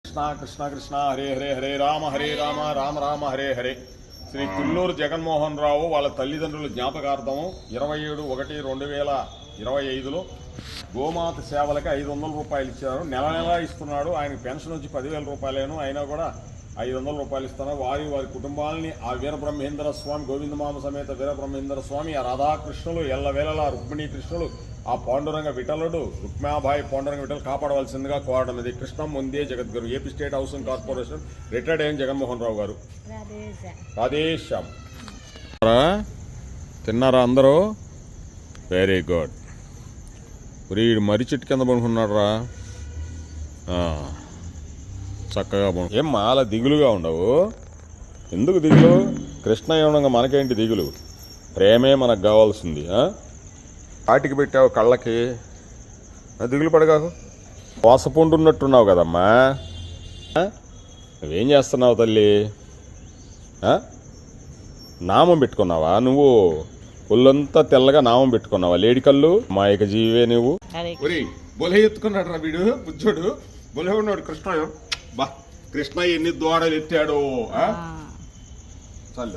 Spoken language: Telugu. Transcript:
కృష్ణ కృష్ణ కృష్ణ హరే హరే హరే రామ రామ రామ హరే హరే. శ్రీ తుళ్ళూరు జగన్మోహన్ రావు వాళ్ళ తల్లిదండ్రుల జ్ఞాపకార్థం 27/1/2025లో గోమాత సేవలకి 500 రూపాయలు ఇచ్చారు. నెల నెలా ఇస్తున్నాడు. ఆయనకు పెన్షన్ వచ్చి 10,000 రూపాయలేను, అయినా కూడా 500 రూపాయలు ఇస్తున్నారు. వారి కుటుంబాలని ఆ వీరబ్రహ్మేంద్ర స్వామి, గోవిందమామ సమేత వీరబ్రహ్మేంద్ర స్వామి, ఆ రాధాకృష్ణులు, ఎల్లవేళలా రుక్మిణీ కృష్ణులు, ఆ పాండురంగ విఠలుడు, రుక్మాబాయి పాండురంగ విఠలు కాపాడవలసిందిగా కోరడం. ఇది కృష్ణం ముందే జగద్గురు, AP state housing corporation retired అయిన జగన్మోహన్ రావు గారు. రాధేశ్యాం. తిన్నారా అందరూ? Very good. వీడు మర్రి చెట్టు కింద పడుకున్నాడు రా, చక్కగా పడు. ఏం అలా దిగులుగా ఉండవు? ఎందుకు దిగులు? కృష్ణ ఏమనగా మనకేంటి దిగులు? ప్రేమే మనకు కావాల్సింది. కాటికి పెట్టావు కళ్ళకి, దిగులు పడగాకు. వాసపుండున్నట్టున్నావు కదమ్మా. నువ్వేం చేస్తున్నావు తల్లి? నామం పెట్టుకున్నావా నువ్వు? ఒళ్ళంతా తెల్లగా నామం పెట్టుకున్నావా? లేడి కళ్ళు మాయక జీవే నువ్వు. బొలే ఎత్తుకున్నాడు రా వీడు, బుజ్జోడు బొలే ఉన్నాడు. కృష్ణ బా, కృష్ణ ఎన్ని ద్వారాలు ఎత్తాడు.